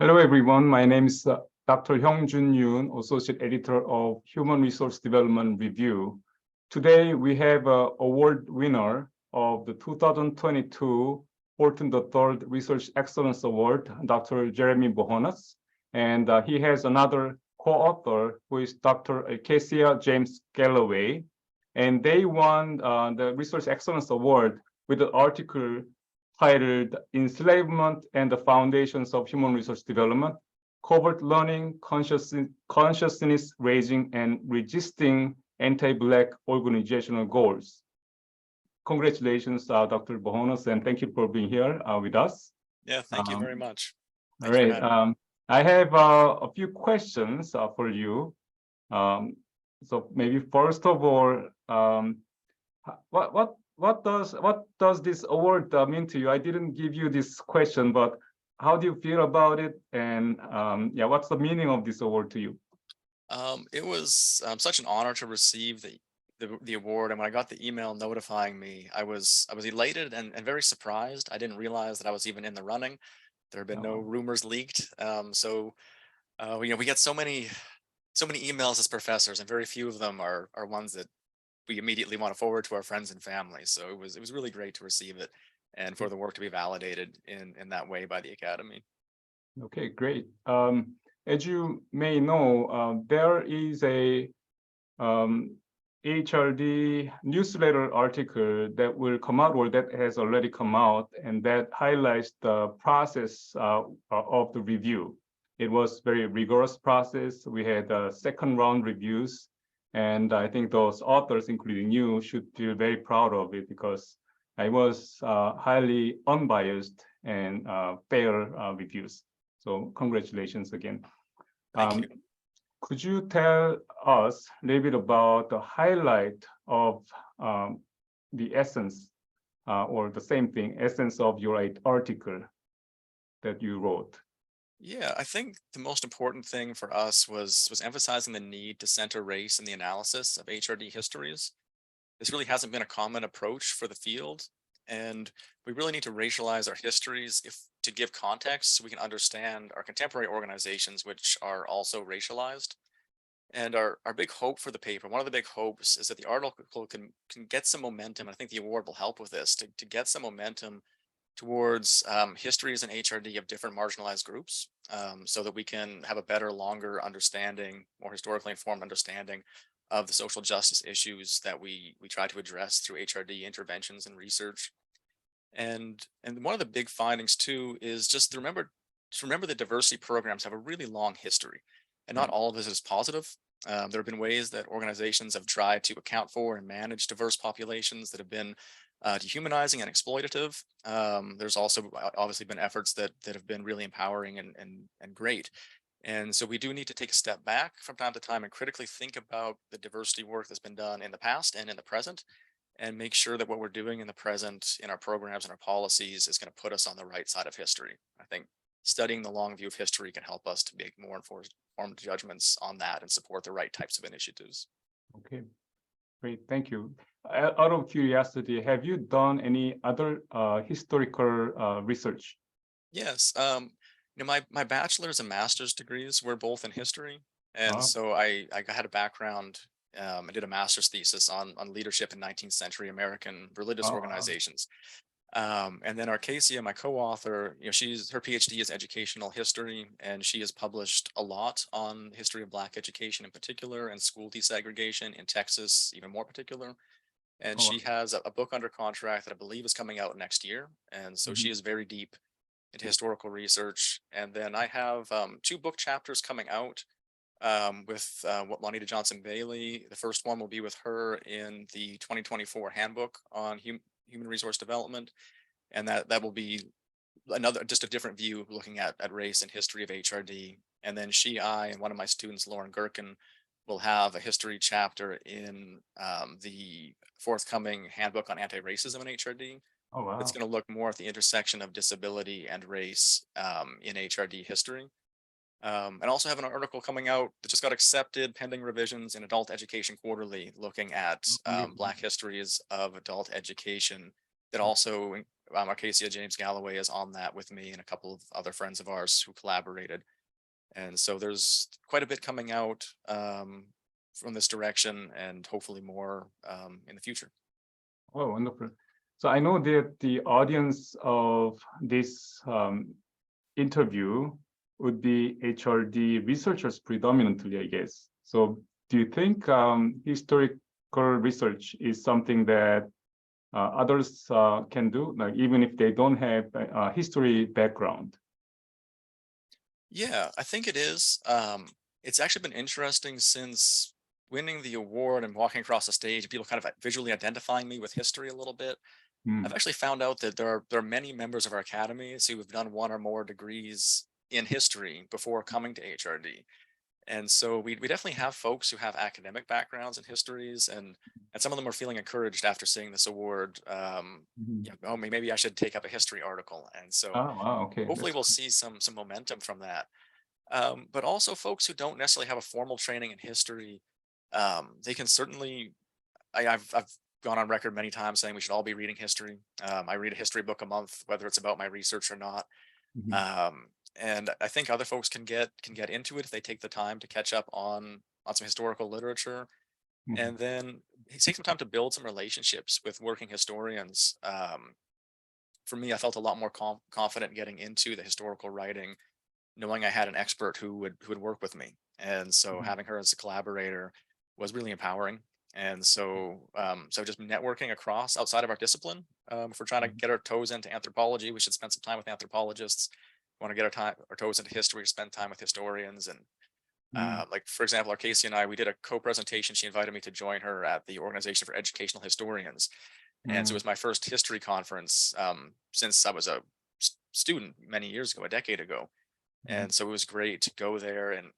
Hello, everyone. My name is Dr. Hyung Joon Yoon, Associate Editor of Human Resource Development Review. Today, we have an award winner of the 2022 Fortune III Research Excellence Award, Dr. Jeremy Bohonos. And he has another co-author who is Dr. ArCasia James-Gallaway. And they won the Research Excellence Award with an article titled Enslavement and the Foundations of Human Resource Development, Covert Learning, Consciousness Raising, and Resisting Anti-Black Organizational Goals. Congratulations, Dr. Bohonos, and thank you for being here with us. Yeah, thank you very much. All right. I have a few questions for you. So maybe first of all, what does this award mean to you? I didn't give you this question, but how do you feel about it? And yeah, what's the meaning of this award to you? It was such an honor to receive the award, and when I got the email notifying me, I was elated and very surprised. I didn't realize that I was even in the running. There have been no rumors leaked. We get so many emails as professors, and very few of them are ones that we immediately want to forward to our friends and family. So it was really great to receive it and for the work to be validated in that way by the Academy. Okay, great. As you may know, there is a HRD newsletter article that will come out, or that has already come out, and that highlights the process of the review. It was very rigorous process. We had second round reviews. And I think those authors, including you, should feel very proud of it because I was highly unbiased and fair reviews. So congratulations again. Thank you. Could you tell us a little bit about the highlight of the essence or the same thing, essence of your article that you wrote? Yeah, I think the most important thing for us was emphasizing the need to center race in the analysis of HRD histories. This really hasn't been a common approach for the field, and we really need to racialize our histories to give context so we can understand our contemporary organizations, which are also racialized. And our big hope for the paper, one of the big hopes, is that the article can get some momentum. And I think the award will help with this to get some momentum towards histories in HRD of different marginalized groups, so that we can have a better, longer understanding, more historically informed understanding of the social justice issues that we try to address through HRD interventions and research. And one of the big findings too is just to remember that diversity programs have a really long history, and not all of this is positive. There have been ways that organizations have tried to account for and manage diverse populations that have been dehumanizing and exploitative. There's also obviously been efforts that have been really empowering and great. And so we do need to take a step back from time to time and critically think about the diversity work that's been done in the past and in the present, and make sure that what we're doing in the present in our programs and our policies is going to put us on the right side of history. I think studying the long view of history can help us to make more informed judgments on that and support the right types of initiatives. Okay. Great, thank you. Out of curiosity, have you done any other historical research? Yes, my bachelor's and master's degrees were both in history, and so I had a background. I did a master's thesis on leadership in 19th century American religious organizations. And then ArCasia, my co-author, her PhD is educational history, and she has published a lot on history of Black education in particular, and school desegregation in Texas, even more particular. And she has a book under contract that I believe is coming out next year. And so she is very deep into historical research. And then I have 2 book chapters coming out with Juanita Johnson Bailey. The first one will be with her in the 2024 handbook on human resource development, and that will be just a different view looking at race and history of HRD. And then I and one of my students, Lauren Gherkin, will have a history chapter in the forthcoming handbook on anti-racism in HRD. Oh, wow. It's going to look more at the intersection of disability and race in HRD history. And also have an article coming out that just got accepted pending revisions in Adult Education Quarterly, looking at Black histories of adult education that also ArCasia James-Gallaway is on that with me and a couple of other friends of ours who collaborated. And so there's quite a bit coming out from this direction, and hopefully more in the future. Oh, wonderful. So I know that the audience of this interview would be HRD researchers predominantly, I guess. So do you think historical research is something that others can do, like even if they don't have a history background? Yeah, I think it is. It's actually been interesting since winning the award and walking across the stage, people kind of visually identifying me with history a little bit. I've Mm. actually found out that there are many members of our academies who have done one or more degrees in history before coming to HRD. And so we definitely have folks who have academic backgrounds in histories, and some of them are feeling encouraged after seeing this award. Mhm. Yeah, oh, maybe I should take up a history article. And so Oh, wow, okay. hopefully That's we'll cool. see some momentum from that. But also folks who don't necessarily have a formal training in history, they can certainly. I've gone on record many times saying we should all be reading history. I read a history book a month, whether it's about my research or not. Mhm. Um, and I think other folks can get into it if they take the time to catch up on some historical literature, Mhm. and then take some time to build some relationships with working historians. For me, I felt a lot more confident getting into the historical writing, knowing I had an expert who would work with me, and so Mhm. having her as a collaborator was really empowering. And so just networking across outside of our discipline. If we're trying to Mhm. get our toes into anthropology, we should spend some time with anthropologists. Want to get our toes into history, spend time with historians. And Mhm. like for example, Arcasia and I, we did a co-presentation. She invited me to join her at the Organization for Educational Historians, and so it Mhm. was my first history conference since I was a student many years ago, a decade ago. Mhm. And so it was great to go there and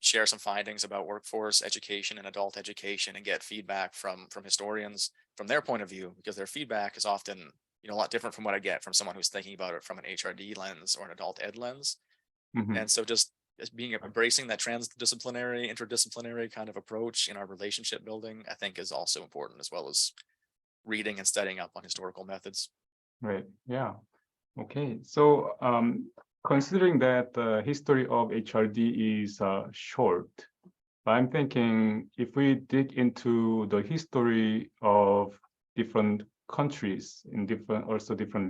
share some findings about workforce education and adult education, and get feedback from historians from their point of view, because their feedback is often, a lot different from what I get from someone who's thinking about it from an HRD lens or an adult ed lens. Mhm. And so just being embracing that transdisciplinary, interdisciplinary kind of approach in our relationship building, I think is also important, as well as reading and studying up on historical methods. Right. Yeah. Okay. So considering that the history of HRD is short, I'm thinking if we dig into the history of different countries in different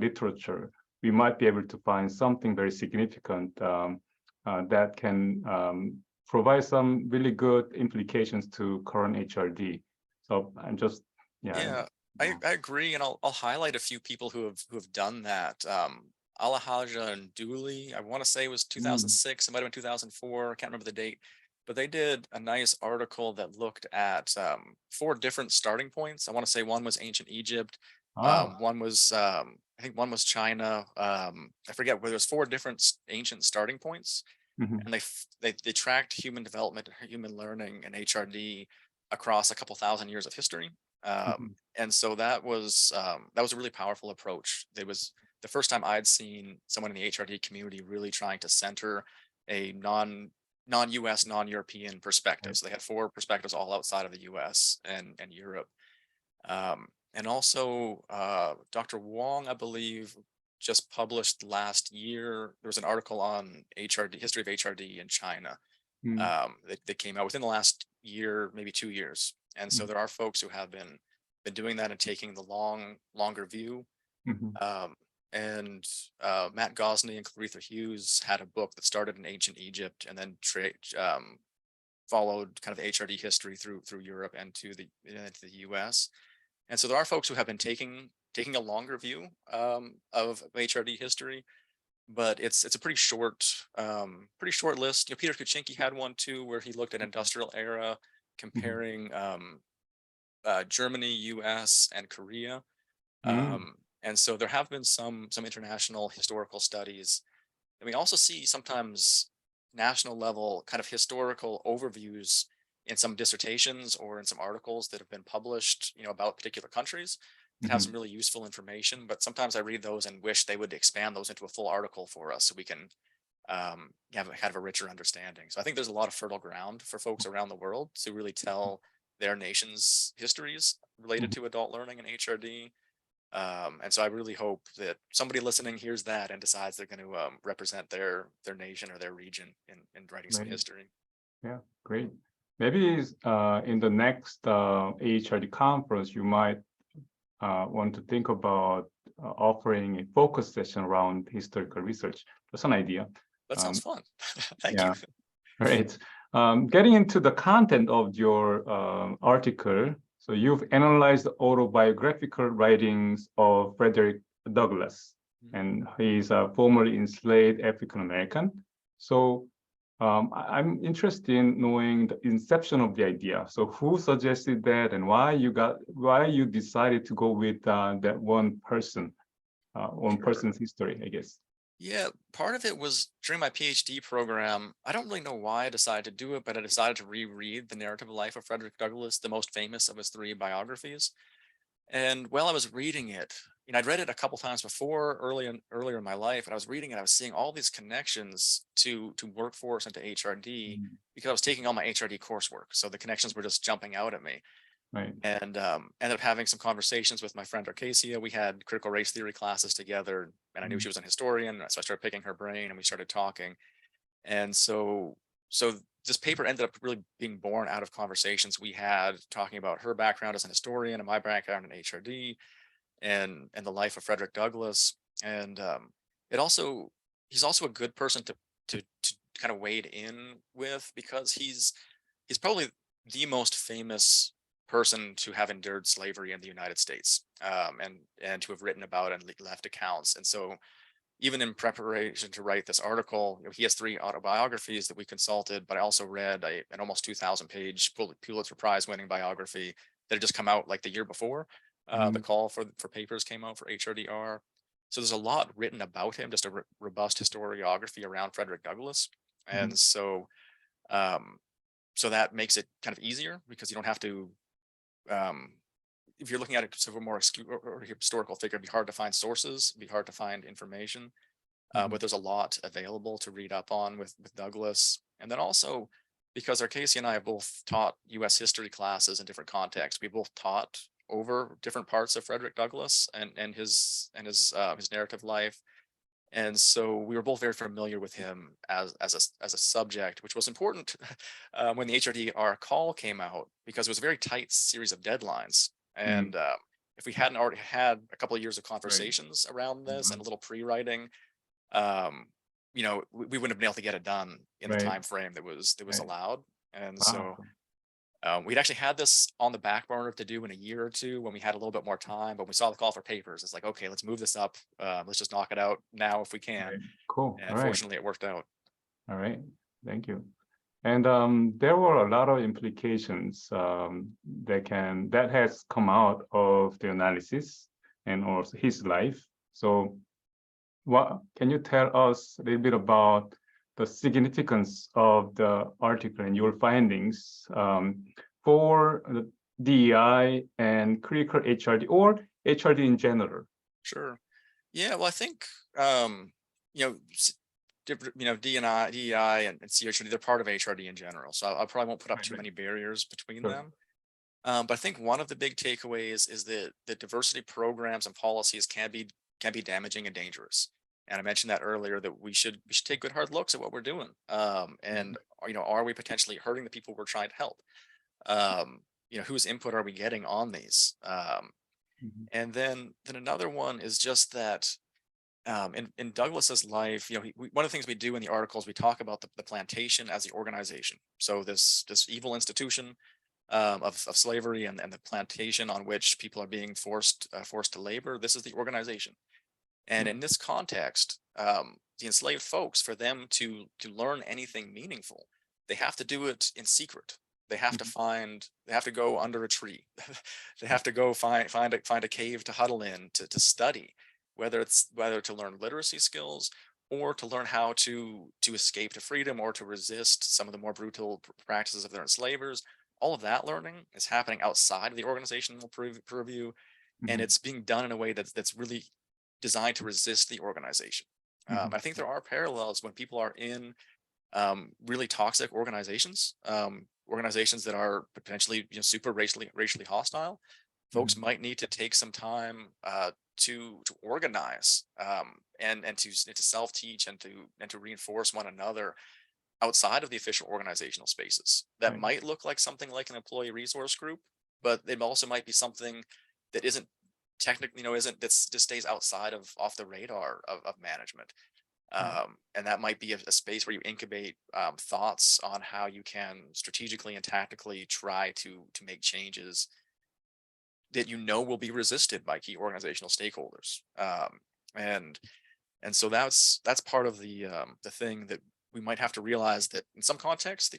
literature, we might be able to find something very significant that can provide some really good implications to current HRD. So I'm just, yeah. Yeah, Yeah. I agree, and I'll highlight a few people who have done that. Alahaja and Dooley, I want to say it was Mm. 2006, it might have been 2004, I can't remember the date, but they did a nice article that looked at four different starting points. I want to say one was ancient Egypt, Ah. one was I think one was China. I forget, where there's four different ancient starting points, Mhm. and they tracked human development and human learning and HRD across a couple thousand years of history. Mhm. And so that was a really powerful approach. It was the first time I'd seen someone in the HRD community really trying to center a non-US, non-European perspective. Right. So they had four perspectives all outside of the US and Europe. And also, Dr. Wong, I believe, just published last year. There was an article on HRD, history of HRD in China, Mm. that came out within the last year, maybe 2 years. And so Mm. there are folks who have been doing that and taking the longer view. Mhm. Um, and Matt Gosney and Claretha Hughes had a book that started in ancient Egypt and then followed kind of HRD history through Europe and to the US. And so there are folks who have been taking a longer view of HRD history, but it's a pretty short list. Peter Kuczynski had one too, where he looked at industrial era, Mhm. comparing Germany, U.S., and Korea. Mm. And so there have been some international historical studies, and we also see sometimes national level kind of historical overviews in some dissertations or in some articles that have been published, about particular countries, that have some Mhm. really useful information. But sometimes I read those and wish they would expand those into a full article for us, so we can have kind of a richer understanding. So I think there's a lot of fertile ground for folks around the world to really tell their nation's histories related Mhm. to adult learning and HRD. And so I really hope that somebody listening hears that and decides they're going to represent their nation or their region in writing some Right. history. Yeah, great. Maybe in the next AHRD conference, you might want to think about offering a focus session around historical research. That's an idea. That sounds Um, fun. Thank you. yeah, right. Getting into the content of your article, so you've analyzed the autobiographical writings of Frederick Douglass, and he's a formerly enslaved African American. So I'm interested in knowing the inception of the idea. So who suggested that, and why you decided to go with that one Sure. person's history, I guess. Yeah, part of it was during my PhD program. I don't really know why I decided to do it, but I decided to reread the narrative life of Frederick Douglass, the most famous of his three biographies. And while I was reading it, I'd read it a couple times before, earlier in my life, and I was reading it. I was seeing all these connections to workforce and to HRD Mm. because I was taking all my HRD coursework. So the connections were just jumping out at me. Right. And ended up having some conversations with my friend ArCasia. We had critical race theory classes together, and I knew Mm. she was an historian, so I started picking her brain, and we started talking. And so this paper ended up really being born out of conversations we had talking about her background as an historian and my background in HRD and the life of Frederick Douglass. And it also he's also a good person to kind of wade in with because he's probably the most famous person to have endured slavery in the United States, and to have written about and left accounts. And so even in preparation to write this article, he has three autobiographies that we consulted, but I also read an almost 2,000-page Pulitzer Prize winning biography that had just come out like the year before. The Mm. call for papers came out for HRDR. So there's a lot written about him, just a robust historiography around Frederick Douglass. Mhm. And um, so that makes it kind of easier because you don't have to, um, if you're looking at it sort of a more or historical figure, it'd be hard to find sources, it'd be hard to find information. Mhm. But there's a lot available to read up on with Douglas. And then also, because ArCasia and I have both taught US history classes in different contexts, we both taught over different parts of Frederick Douglass and his narrative life. And so we were both very familiar with him as a subject, which was important when the HRDR call came out because it was a very tight series of deadlines. Mm. And if we hadn't already had a couple of years of Right. conversations around this and Mhm. a little pre-writing, um, we wouldn't have been able to get it done in the Right. time frame that was Right. allowed. And Wow. so we'd actually had this on the back burner to do in a year or two when we had a little bit more time, but we saw the call for papers. It's like, okay, let's move this up. Let's just knock it out now if we can. Right. Cool. All And right. fortunately, it worked out. All right. Thank you. And there were a lot of implications that has come out of the analysis and also his life. So what can you tell us a little bit about the significance of the article and your findings for the DEI and critical HRD or HRD in general? Sure. Yeah. Well, I think um, you know, different, DEI and CHRD, they're part of HRD in general. So I probably won't put up Right, too right. many barriers between Sure. them. But I think one of the big takeaways is that the diversity programs and policies can be damaging and dangerous. And I mentioned that earlier that we should take good hard looks at what we're doing. And are we potentially hurting the people we're trying to help? Whose input are we getting on these? Mhm. And then another one is just that in Douglas's life, one of the things we do in the articles, we talk about the plantation as the organization. So this evil institution of slavery and the plantation on which people are being forced to labor. This is the organization, and in this context, the enslaved folks, for them to learn anything meaningful, they have to do it in secret. Mhm. They have to go under a tree. They have to go find a cave to huddle in to study, whether to learn literacy skills or to learn how to escape to freedom or to resist some of the more brutal practices of their enslavers. All of that learning is happening outside of the organizational purview, and Mhm. it's being done in a way that's really designed to resist the organization. Mhm. I think there are parallels when people are in really toxic organizations, organizations that are potentially super racially hostile. folks might need to take some time to organize and to self-teach and to reinforce one another outside of the official organizational spaces. That Right. might look like something like an employee resource group, but it also might be something that isn't technically, isn't that's just stays outside of off the radar of management. Right. And that might be a space where you incubate thoughts on how you can strategically and tactically try to make changes that will be resisted by key organizational stakeholders. And and so that's part of the thing that we might have to realize, that in some contexts the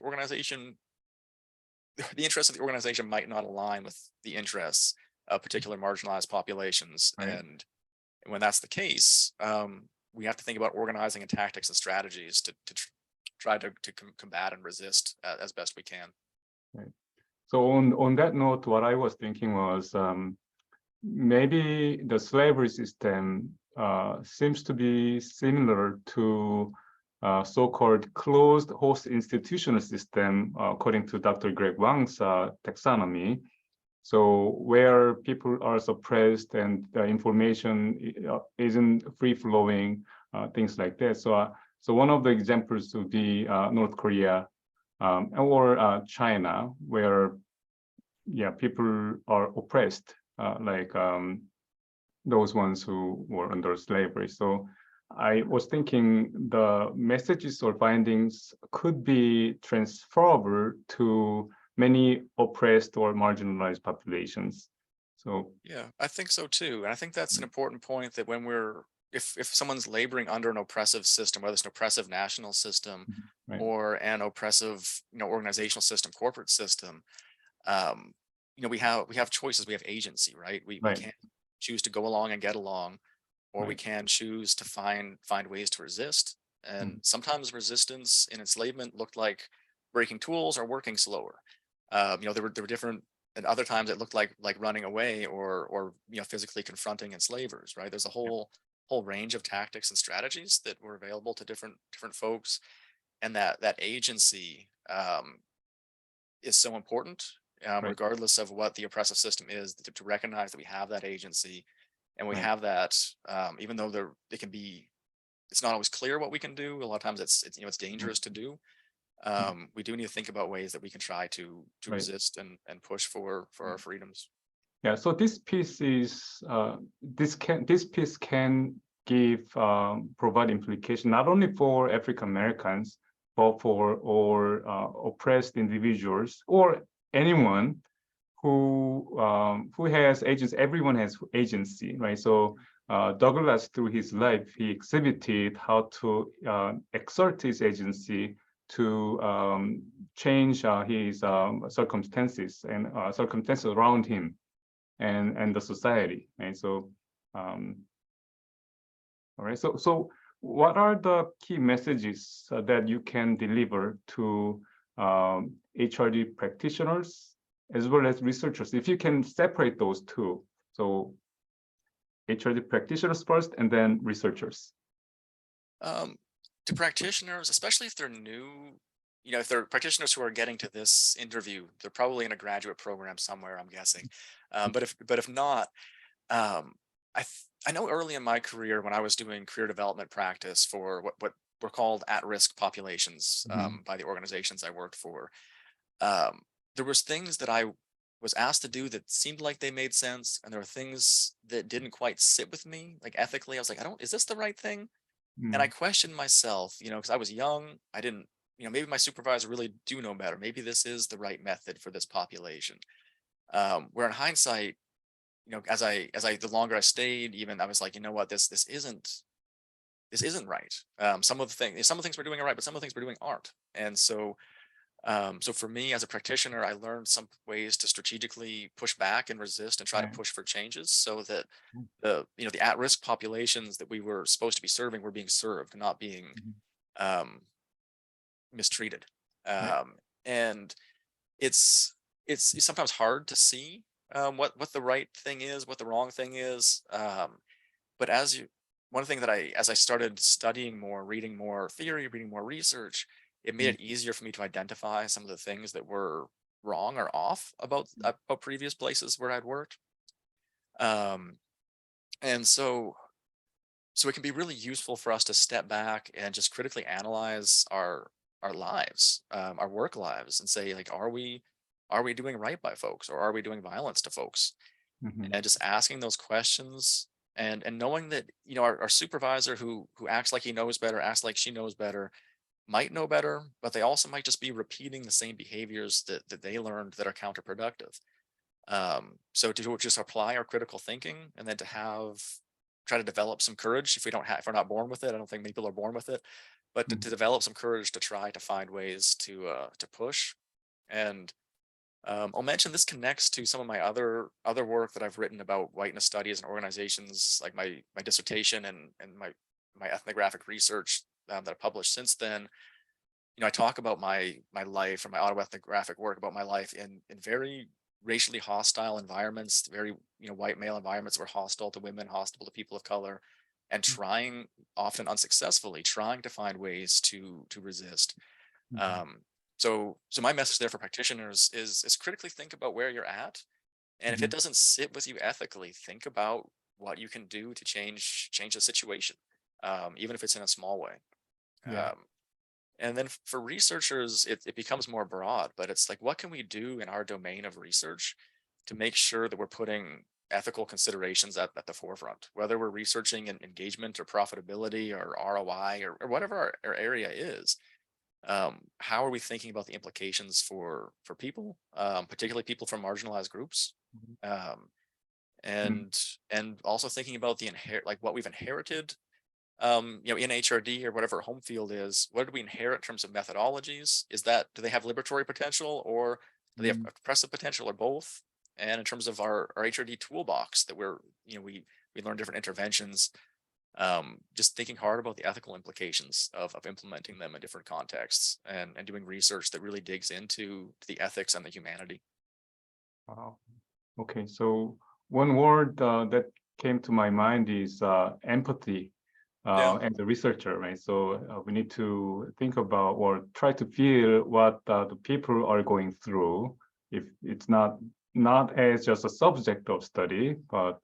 interests of the organization might not align with the interests of particular marginalized populations. Right. And when that's the case, we have to think about organizing and tactics and strategies try to combat and resist as best we can. Right. So on that note, what I was thinking was maybe the slavery system seems to be similar to so-called closed host institutional system, according to Dr. Greg Wang's taxonomy. So where people are suppressed and the information isn't free-flowing, things like that. So one of the examples would be North Korea or China, where people are oppressed, like those ones who were under slavery. So I was thinking the messages or findings could be transferable to many oppressed or marginalized populations. So Yeah, I think so too. And I think that's an important point, that when if someone's laboring under an oppressive system, whether it's an oppressive national system right, or an oppressive, organizational system, corporate system, um, we have choices, we have agency, right? We right, can choose to go along and get along, or we right, can choose to find ways to resist. And sometimes resistance in enslavement looked like breaking tools or working slower. There were different, and other times it looked like running away or physically confronting enslavers. Right? There's a whole range of tactics and strategies that were available to different folks, and that agency is so important, right, regardless of what the oppressive system is, to recognize that we have that agency, and we right. have that, even though it's not always clear what we can do. A lot of times it's Mm, dangerous to do. mm, We do need to think about ways that we can try to right. resist and push for our freedoms. Yeah, so this piece is this piece can give provide implication not only for African Americans, but for all oppressed individuals or anyone who has agency. Everyone has agency, right? So Douglas, through his life, he exhibited how to exert his agency to change his circumstances and circumstances around him and the society. And so, all right. So what are the key messages that you can deliver to HRD practitioners as well as researchers, if you can separate those two? So HRD practitioners first, and then researchers. Um, to practitioners, especially if they're new, if they're practitioners who are getting to this interview, they're probably in a graduate program somewhere, I'm guessing. But if not, um, I know early in my career, when I was doing career development practice for what were called at-risk populations, Mhm. by the organizations I worked for, um, there was things that I was asked to do that seemed like they made sense, and there were things that didn't quite sit with me, like ethically. I was like, is this the right thing? And I Mm, questioned myself, because I was young. I didn't, maybe my supervisor really do know better. Maybe this is the right method for this population. Where in hindsight, the longer I stayed, even I was like, you know what, this isn't right. Some of the things we're doing are right, but some of the things we're doing aren't. And so for me as a practitioner, I learned some ways to strategically push back and resist and try to right. push for changes, so that Mm, the at-risk populations that we were supposed to be serving were being served, not being mhm. um, mistreated. Right. And it's sometimes hard to see what the right thing is, what the wrong thing is. But one thing that as I started studying more, reading more theory, reading more research, it made Mm, it easier for me to identify some of the things that were wrong or off about previous places where I'd worked. Um, and so it can be really useful for us to step back and just critically analyze our lives, our work lives, and say like, are we doing right by folks, or are we doing violence to folks? Mhm. And just asking those questions, and knowing that, our supervisor who acts like he knows better, acts like she knows better, might know better, but they also might just be repeating the same behaviors that they learned that are counterproductive. So to just apply our critical thinking, and then to try to develop some courage. If we're not born with it, I don't think many people are born with it, but to, Mhm. to develop some courage to try to find ways to push. And I'll mention this connects to some of my other work that I've written about whiteness studies and organizations, like my dissertation and my ethnographic research that I published since then. I talk about my life, or my autoethnographic work about my life in very racially hostile environments, very white male environments that were hostile to women, hostile to people of color, and trying, often unsuccessfully, trying to find ways to resist. Mhm. Um, so my message there for practitioners is critically think about where you're at, and if it Mhm. doesn't sit with you ethically, think about what you can do to change the situation, even if it's in a small way. Yeah. Um, and then for researchers, it becomes more broad, but it's like, what can we do in our domain of research to make sure that we're putting ethical considerations at the forefront, whether we're researching in engagement or profitability or ROI, or whatever our area is. How are we thinking about the implications for people, particularly people from marginalized groups? Mhm. Um, Mhm. and also thinking about like what we've inherited, in HRD or whatever home field is. What did we inherit in terms of methodologies? Do they have liberatory potential, or do they have Mhm. oppressive potential, or both? And in terms of our HRD toolbox that we learn different interventions, just thinking hard about the ethical implications of implementing them in different contexts, and doing research that really digs into the ethics and the humanity. Wow. Okay, so one word that came to my mind is empathy Yeah. as a researcher, right? So we need to think about or try to feel what the people are going through, if it's not as just a subject of study, but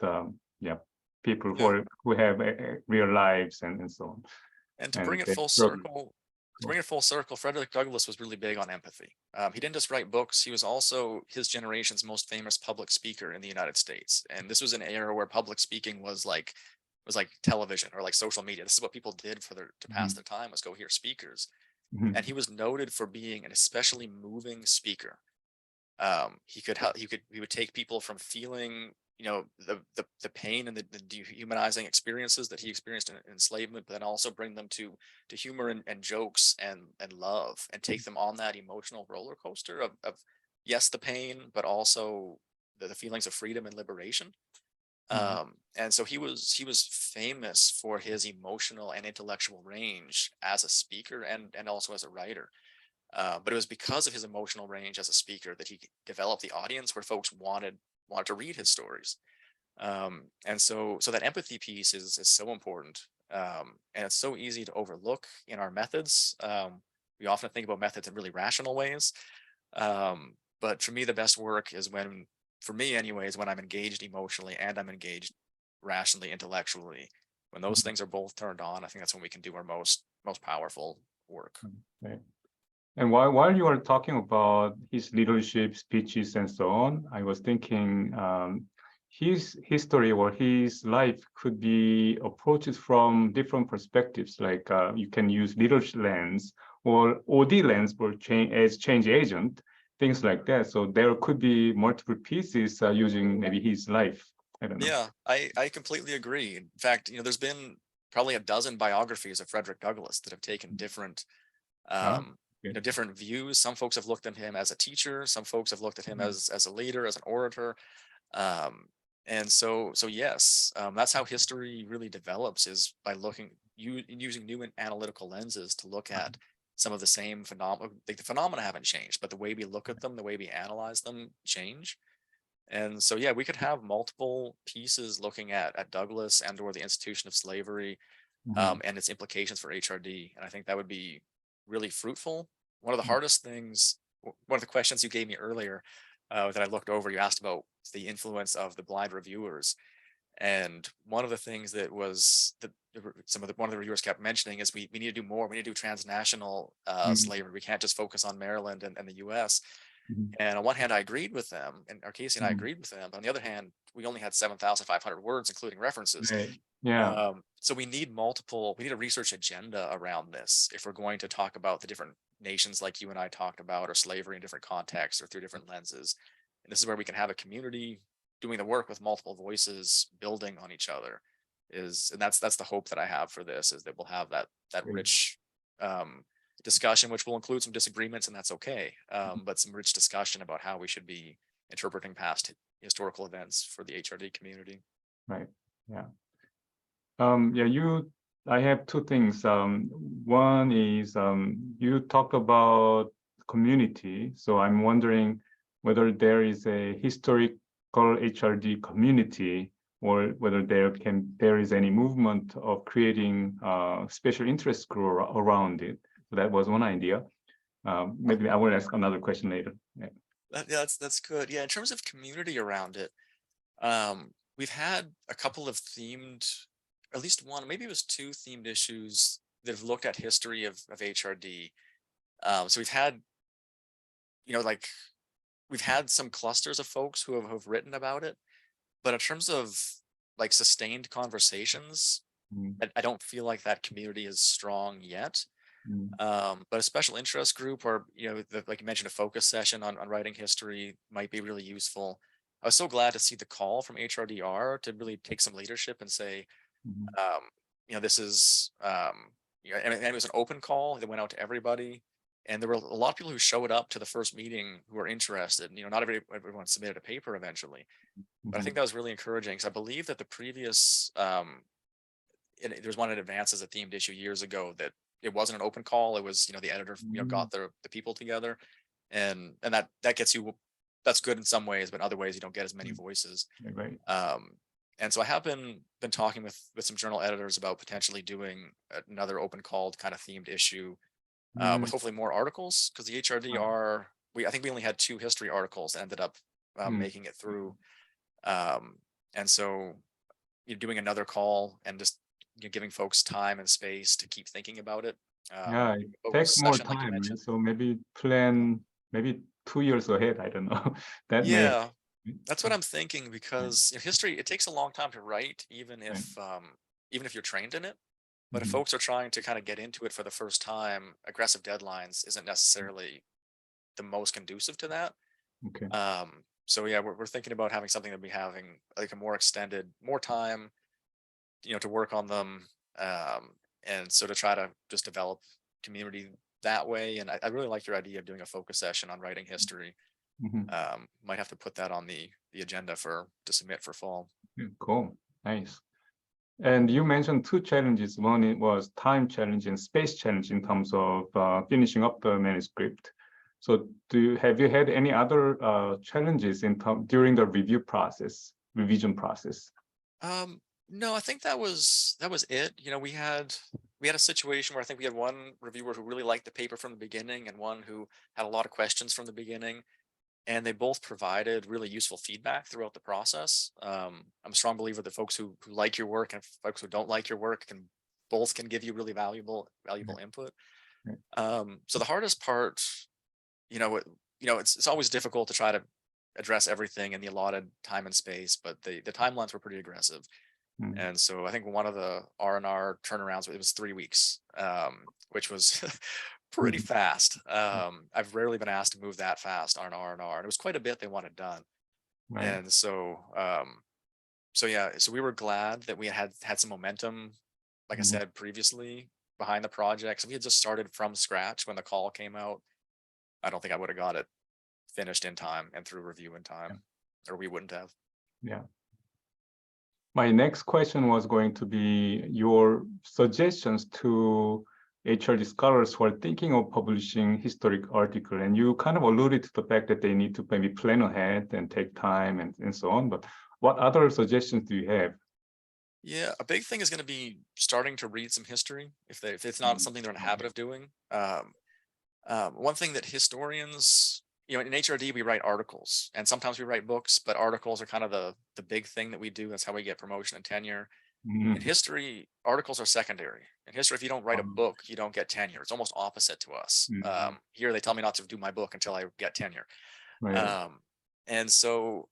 yeah, people Yeah. who have real lives and so on, And to and bring it they full struggle. circle, Frederick Douglass was really big on empathy. He didn't just write books; he was also his generation's most famous public speaker in the United States. And this was an era where public speaking was like television or like social media. This is what people did to pass Mhm. their time, was go hear speakers. And Mhm. he was noted for being an especially moving speaker. He would take people from feeling, the pain and the dehumanizing experiences that he experienced in enslavement, but then also bring them to humor and jokes and love, and take them on that emotional roller coaster of yes, the pain, but also the feelings of freedom and liberation. Mhm. And so he was famous for his emotional and intellectual range as a speaker, and also as a writer. But it was because of his emotional range as a speaker that he developed the audience where folks wanted to read his stories. And so that empathy piece is so important, and it's so easy to overlook in our methods. We often think about methods in really rational ways, but for me, the best work is for me anyways, when I'm engaged emotionally and I'm engaged rationally, intellectually. When those Mhm. things are both turned on, I think that's when we can do our most powerful work. Right. And while you are talking about his leadership speeches and so on, I was thinking his history or his life could be approached from different perspectives. Like you can use leadership lens or OD lens for change agent, things like that. So there could be multiple pieces using maybe his life. I don't know. Yeah, I completely agree. In fact, there's been probably a dozen biographies of Frederick Douglass that have taken Ah, okay. different views. Some folks have looked at him as a teacher. Some folks have looked at him Mhm. as a leader, as an orator. And so yes, that's how history really develops, is by using new and analytical lenses to look at some of the same phenomena. Like, the phenomena haven't changed, but the way we look at them, the way we analyze them change. And so, yeah, we could have multiple pieces looking at Douglas and or the institution of slavery, Mhm. and its implications for HRD. And I think that would be really fruitful. One of the Mhm. hardest things, one of the questions you gave me earlier, that I looked over. You asked about the influence of the blind reviewers. And one of the things that was that one of the reviewers kept mentioning is we need to do more. We need to do transnational Mm, slavery. We can't just focus on Maryland and the U.S. mhm, And on one hand, I agreed with them, and ArCasia and I mm. agreed with them. But on the other hand, we only had 7,500 words, including references. Right. Yeah. So we need multiple. We need a research agenda around this if we're going to talk about the different nations like you and I talked about, or slavery in different contexts or through different lenses. And this is where we can have a community doing the work with multiple voices, building on each other. And that's the hope that I have for this, is that we'll have that Great. rich um, discussion, which will include some disagreements, and that's okay. But some rich discussion about how we should be interpreting past historical events for the HRD community. Right. Yeah. Yeah, I have two things. One is you talk about community. So I'm wondering whether there is a historical HRD community, or whether there is any movement of creating special interest group around it. So that was one idea. Maybe I will ask another question later. Yeah. Yeah, that's good. Yeah, in terms of community around it, we've had a couple of themed, at least one, maybe it was two themed issues that have looked at history of HRD. So we've had, like we've had some clusters of folks who have written about it, but in terms of like sustained conversations, Mm, I don't feel like that community is strong yet. mm, But a special interest group, or like you mentioned, a focus session on writing history might be really useful. I was so glad to see the call from HRDR to really take some leadership and say, mhm, um, this is, and it was an open call that went out to everybody. And there were a lot of people who showed up to the first meeting who were interested. Not everyone submitted a paper eventually, but I think mhm, that was really encouraging, because I believe that the previous, there was one in advance as a themed issue years ago that it wasn't an open call. It was, the editor, mm, got the people together, and that gets you, that's good in some ways, but in other ways you don't get as many mm. voices. Right. Um, and so I have been talking with some journal editors about potentially doing another open called kind of themed issue, Mm, with hopefully more articles, because the HRDR, I think we only had 2 history articles that ended up mm. making it through. Um, and so you're doing another call and just giving folks time and space to keep thinking about it. Yeah, it Focus takes more session, like you time, right? mentioned. So maybe plan maybe 2 years ahead. I don't know. That may. Yeah, that's what I'm thinking, Yeah, because history, it takes a long time to write, even right. if you're trained in it. But if Mhm. folks are trying to kind of get into it for the first time, aggressive deadlines isn't necessarily the most conducive to that. Okay. So yeah, we're thinking about having something that we having like a more extended, more time, to work on them, um, and so to try to just develop community that way. And I really like your idea of doing a focus session on writing history. Mhm. Might have to put that on the agenda to submit for fall. Yeah, cool. Nice. And you mentioned two challenges. One was time challenge and space challenge in terms of finishing up the manuscript. So have you had any other challenges during the revision process? Um, no, I think that was it. We had a situation where I think we had one reviewer who really liked the paper from the beginning, and one who had a lot of questions from the beginning, and they both provided really useful feedback throughout the process. I'm a strong believer that folks who like your work and folks who don't like your work can give you really valuable input. Right. So the hardest part, you know, it- it's always difficult to try to address everything in the allotted time and space, but the timelines were pretty aggressive. Mm, And so I think one of the R&R turnarounds, it was 3 weeks, which was pretty mhm, fast. I've rarely been asked to move that fast on R&R, and it was quite a bit they wanted done. right. And so yeah, so we were glad that we had some momentum, like I Mhm. said previously, behind the project. So we had just started from scratch when the call came out. I don't think I would have got it finished in time and through review in Yeah. time, or we wouldn't have. Yeah. My next question was going to be your suggestions to HRD scholars who are thinking of publishing historic article. And you kind of alluded to the fact that they need to maybe plan ahead and take time and so on. But what other suggestions do you have? Yeah, a big thing is going to be starting to read some history if it's not Mm, something they're in the okay. habit of doing. One thing that historians in HRD, we write articles and sometimes we write books, but articles are kind of the big thing that we do. That's how we get promotion and tenure. In Mhm. history, articles are secondary. In history, if you don't write a Um, book, you don't get tenure. It's almost opposite to us. mhm. Here, they tell me not to do my book until I get tenure. Right. Um, and so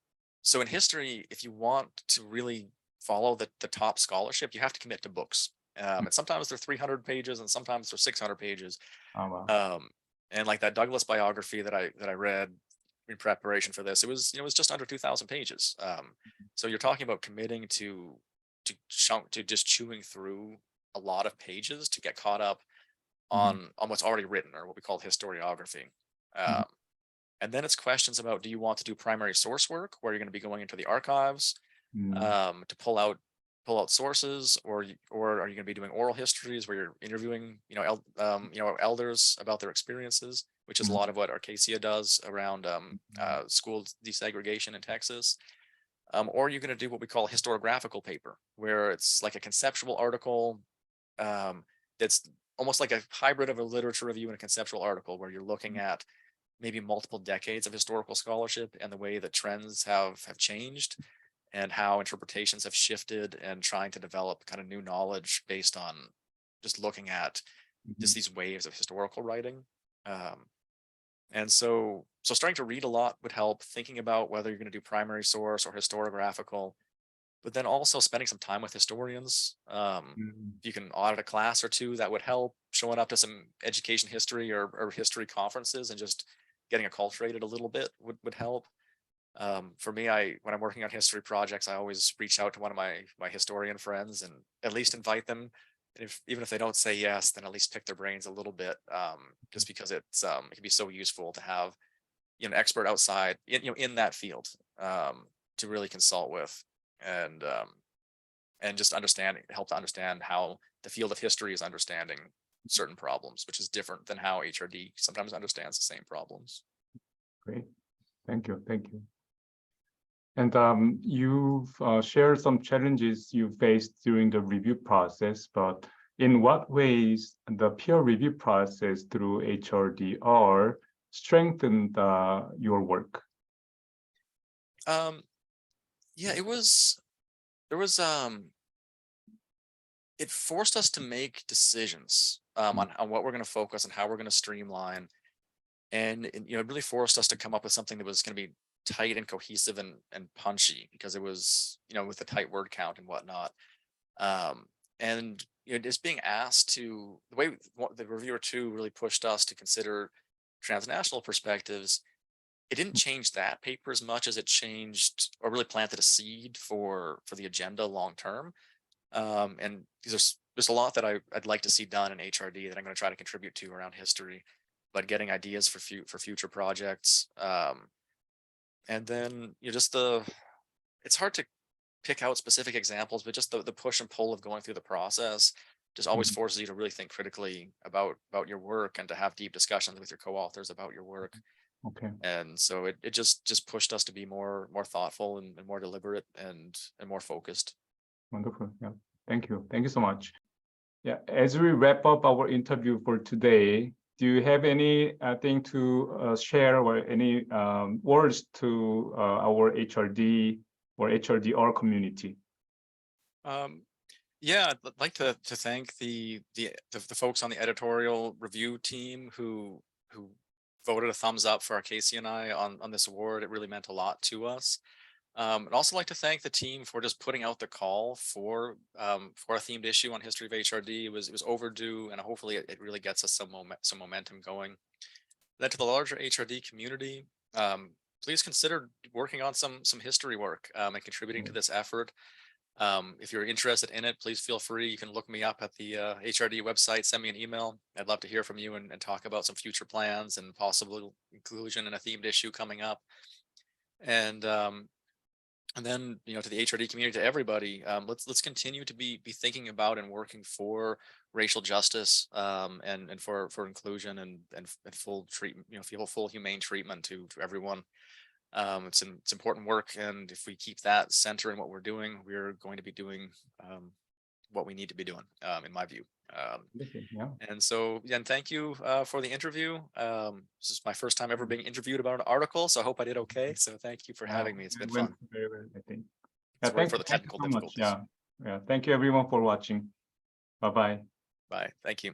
in history, if you want to really follow the top scholarship, you have to commit to books. And sometimes they're 300 pages and sometimes they're 600 pages. Wow. Um, and like that Douglas biography that I read in preparation for this, it was just under 2,000 pages. So you're talking about committing to just chewing through a lot of pages to get caught up Mhm. on what's already written, or what we call historiography. Mhm. Um, and then it's questions about, do you want to do primary source work where you're going to be going into the archives Mhm. to pull out sources, or are you going to be doing oral histories where you're interviewing elders about their experiences, which is a lot Mhm. of what ArCasia does around school desegregation in Texas. Or you're going to do what we call a historiographical paper, where it's like a conceptual article um, that's almost like a hybrid of a literature review and a conceptual article, where you're looking at maybe multiple decades of historical scholarship and the way that trends have changed and how interpretations have shifted, and trying to develop kind of new knowledge based on just looking at just Mhm. these waves of historical writing. Um, and so starting to read a lot would help, thinking about whether you're going to do primary source or historiographical, but then also spending some time with historians. Mhm. If you can audit a class or two, that would help. Showing up to some education history or history conferences and just getting acculturated a little bit would help. For me, when I'm working on history projects, I always reach out to one of my historian friends and at least invite them. If even if they don't say yes, then at least pick their brains a little bit, just because it can be so useful to have an expert outside in that field, to really consult with, and just help to understand how the field of history is understanding certain problems, which is different than how HRD sometimes understands the same problems. Great. Thank you. Thank you. And you've shared some challenges you faced during the review process, but in what ways the peer review process through HRDR strengthened your work? Um, yeah, there was it forced us to make decisions on what we're going to focus and how we're going to streamline, and it really forced us to come up with something that was going to be tight and cohesive and punchy, because it was with a tight word count and whatnot. um and just being asked to the way the reviewer too really pushed us to consider transnational perspectives. It didn't change that paper as much as it changed or really planted a seed for the agenda long term. And there's a lot that I'd like to see done in HRD that I'm going to try to contribute to around history, but getting ideas for future projects. And then just it's hard to pick out specific examples, but just the push and pull of going through the process just always Mhm. forces you to really think critically about your work, and to have deep discussions with your co-authors about your work. Okay, And so it just pushed us to be more thoughtful and more deliberate and more focused. wonderful. Yeah, thank you. Thank you so much. Yeah, as we wrap up our interview for today, do you have any thing to share, or any words to our HRD or HRDR community? Um, yeah, I'd like to thank the folks on the editorial review team who voted a thumbs up for ArCasia and I on this award. It really meant a lot to us. I'd also like to thank the team for just putting out the call for a themed issue on history of HRD. It was overdue, and hopefully it really gets us some momentum going. Then to the larger HRD community, please consider working on some history work, and contributing to this effort. If you're interested in it, please feel free. You can look me up at the HRD website, send me an email. I'd love to hear from you and talk about some future plans and possible inclusion in a themed issue coming up. And and then to the HRD community, to everybody, let's continue to be thinking about and working for racial justice, and for inclusion and full treatment, full humane treatment to everyone. It's important work, and if we keep that center in what we're doing, we're going to be doing what we need to be doing, in my view. Yeah. And so, and thank you for the interview. This is my first time ever being interviewed about an article, so I hope I did okay. So thank you for having me. It's been went fun. very well, I think. Yeah, Sorry thank for you the technical so much. difficulties. Yeah. Thank you everyone for watching. Bye-bye. Bye. Thank you.